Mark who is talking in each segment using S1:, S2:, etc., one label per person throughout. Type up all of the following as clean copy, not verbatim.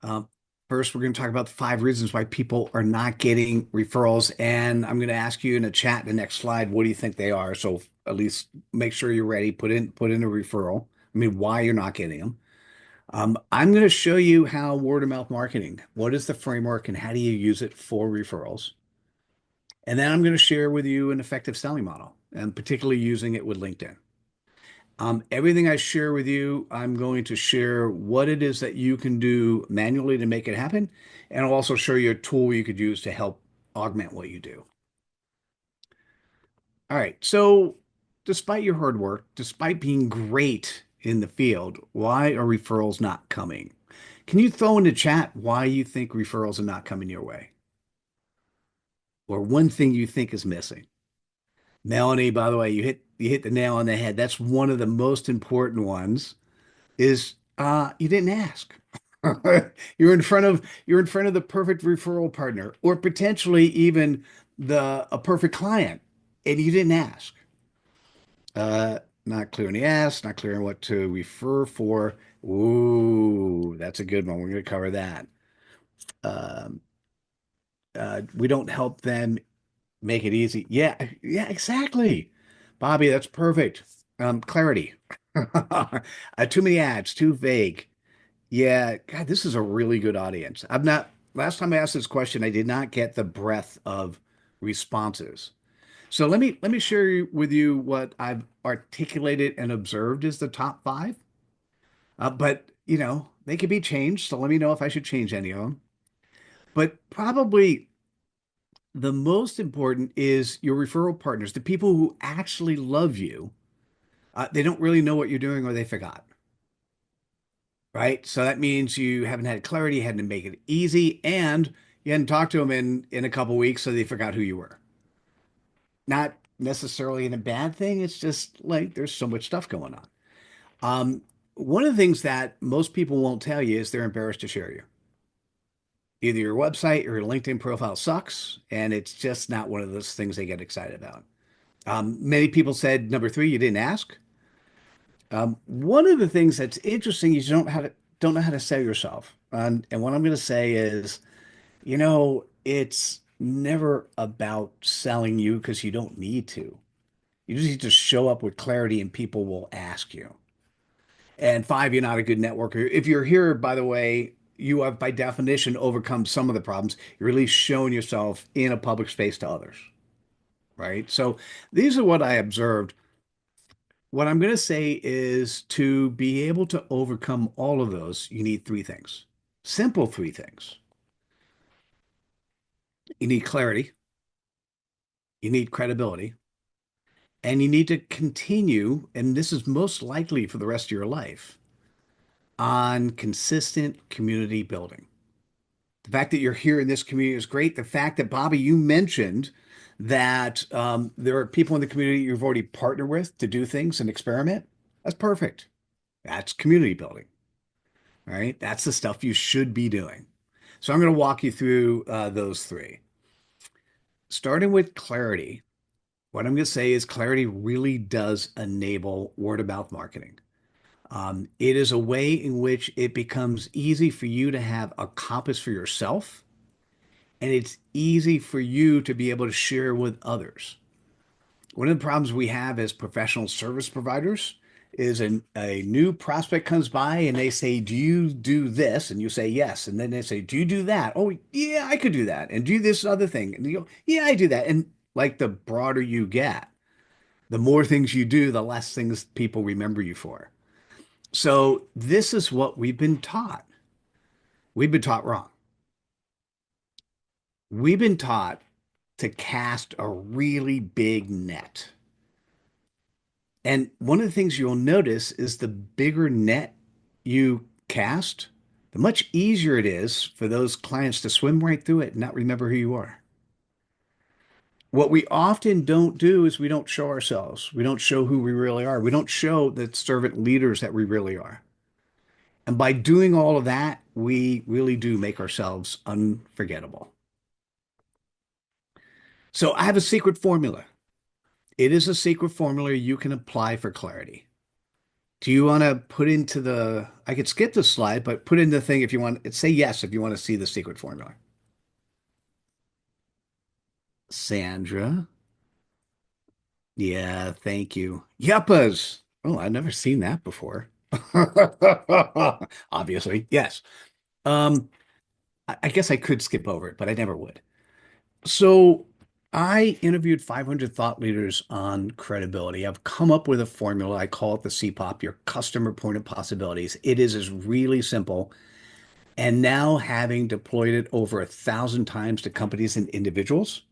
S1: Um, First, we're going to talk about the 5 reasons why people are not getting referrals. And I'm going to ask you in a chat in the next slide, what do you think they are? So at least make sure you're ready. Put in a referral. I mean, why you're not getting them. I'm going to show you how word of mouth marketing, what is the framework and how do you use it for referrals? And then I'm going to share with you an effective selling model, and particularly using it with LinkedIn. Everything I share with you, I'm going to share what it is that you can do manually to make it happen. And I'll also show you a tool you could use to help augment what you do. All right. So, despite your hard work, despite being great in the field, why are referrals not coming? Can you throw in the chat why you think referrals are not coming your way? Or one thing you think is missing? Melanie, by the way, you hit the nail on the head. That's one of the most important ones is you didn't ask. You're in front of the perfect referral partner or potentially even the a perfect client and you didn't ask. Not clear on the ask, not clear on what to refer for. Ooh, that's a good one. We're going to cover that. Um, we don't help them make it easy. Yeah, yeah, exactly. Bobby, that's perfect. Clarity. Too many ads, too vague. Yeah, God, this is a really good audience. Last time I asked this question, I did not get the breadth of responses. So let me share with you what I've articulated and observed as the top 5. But they could be changed. So let me know if I should change any of them. But probably the most important is your referral partners, the people who actually love you. They don't really know what you're doing or they forgot. Right? So that means you haven't had clarity, had to make it easy, and you hadn't talked to them in a couple weeks, so they forgot who you were. Not necessarily in a bad thing. It's just like there's so much stuff going on. Um, One of the things that most people won't tell you is they're embarrassed to share you. Either your website or your LinkedIn profile sucks, and it's just not one of those things they get excited about. Many people said number 3, you didn't ask. One of the things that's interesting is you don't know how to sell yourself. And what I'm going to say is, it's never about selling you because you don't need to. You just need to show up with clarity and people will ask you. And 5, you're not a good networker. If you're here, by the way, you have by definition overcome some of the problems. You're really showing yourself in a public space to others, right? So these are what I observed. What I'm going to say is to be able to overcome all of those, you need 3 things. Simple 3 things. You need clarity, you need credibility, and you need to continue, and this is most likely for the rest of your life, on consistent community building. The fact that you're here in this community is great. The fact that, Bobby, you mentioned that there are people in the community you've already partnered with to do things and experiment, that's perfect. That's community building. Right? That's the stuff you should be doing. So I'm going to walk you through those 3. Starting with clarity, what I'm going to say is clarity really does enable word of mouth marketing. It is a way in which it becomes easy for you to have a compass for yourself, and it's easy for you to be able to share with others. One of the problems we have as professional service providers is a new prospect comes by and they say, do you do this? And you say, yes. And then they say, do you do that? Oh, yeah, I could do that. And do this other thing. And you go, yeah, I do that. And like the broader you get, the more things you do, the less things people remember you for. So this is what we've been taught. We've been taught wrong. We've been taught to cast a really big net. And one of the things you'll notice is the bigger net you cast, the much easier it is for those clients to swim right through it and not remember who you are. What we often don't do is we don't show ourselves. We don't show who we really are. We don't show the servant leaders that we really are. And by doing all of that, we really do make ourselves unforgettable. So I have a secret formula. It is a secret formula you can apply for clarity. Do you want to put into the, I could skip the slide, but put in the thing if you want, say yes if you want to see the secret formula. Sandra. Yeah, thank you. Yuppas. Oh, I've never seen that before. Obviously, yes. Um, I guess I could skip over it, but I never would. So I interviewed 500 thought leaders on credibility. I've come up with a formula. I call it the CPOP, your customer point of possibilities. It is really simple. And now, having deployed it over 1,000 times to companies and individuals,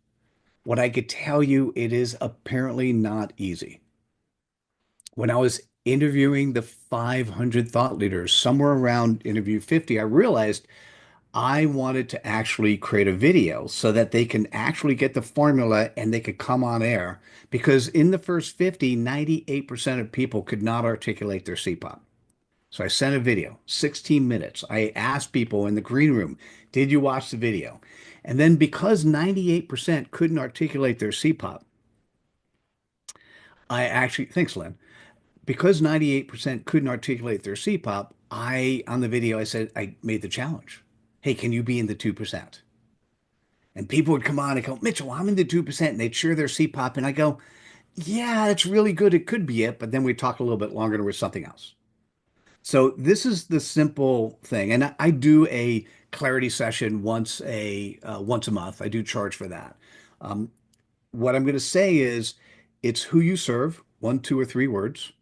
S1: what I could tell you, it is apparently not easy. When I was interviewing the 500 thought leaders, somewhere around interview 50, I realized I wanted to actually create a video so that they can actually get the formula and they could come on air. Because in the first 50, 98% of people could not articulate their CPOP. So I sent a video, 16 minutes. I asked people in the green room, did you watch the video? And then because 98% couldn't articulate their CPOP, I actually, thanks, Lynn. Because 98% couldn't articulate their CPOP, on the video, I said, I made the challenge. Hey, can you be in the 2%? And people would come on and go, Mitchell, I'm in the 2%. And they'd share their CPOP. And I go, yeah, it's really good. It could be it. But then we talk a little bit longer and it was something else. So this is the simple thing. And I do a clarity session once a month. I do charge for that. Um, what I'm going to say is it's who you serve, one, two, or three words.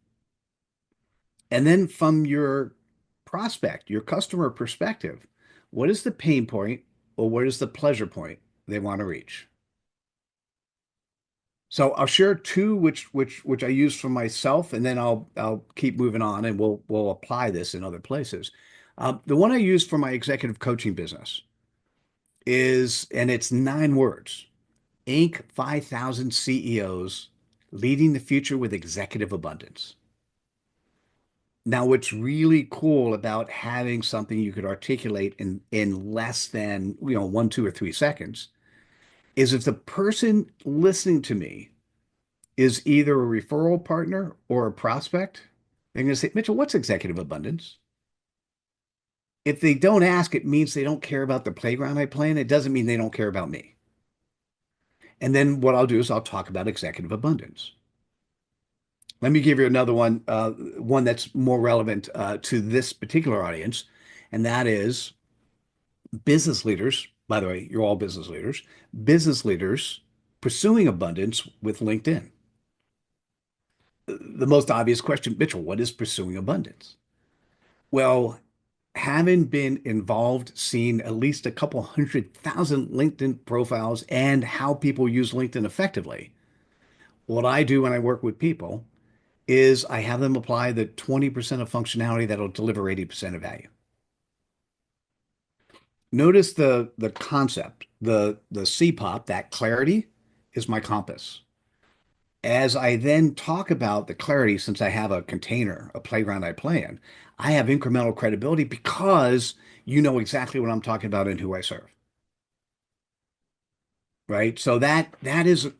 S1: And then from your prospect, your customer perspective, what is the pain point or what is the pleasure point they want to reach? So I'll share two which I use for myself, and then I'll keep moving on, and we'll apply this in other places. The one I use for my executive coaching business is, and it's 9 words: Inc. 5,000 CEOs leading the future with executive abundance. Now, what's really cool about having something you could articulate in less than, 1, 2, or 3 seconds is if the person listening to me is either a referral partner or a prospect, they're going to say, Mitchell, what's executive abundance? If they don't ask, it means they don't care about the playground I play in. It doesn't mean they don't care about me. And then what I'll do is I'll talk about executive abundance. Let me give you another one that's more relevant to this particular audience, and that is business leaders. By the way, you're all business leaders pursuing abundance with LinkedIn. The most obvious question, Mitchell, what is pursuing abundance? Well, having been involved, seen at least a couple 100,000 LinkedIn profiles and how people use LinkedIn effectively, what I do when I work with people is I have them apply the 20% of functionality that'll deliver 80% of value. Notice the concept, the CPOP, that clarity is my compass. As I then talk about the clarity, since I have a container, a playground I play in, I have incremental credibility because you know exactly what I'm talking about and who I serve, right? So that is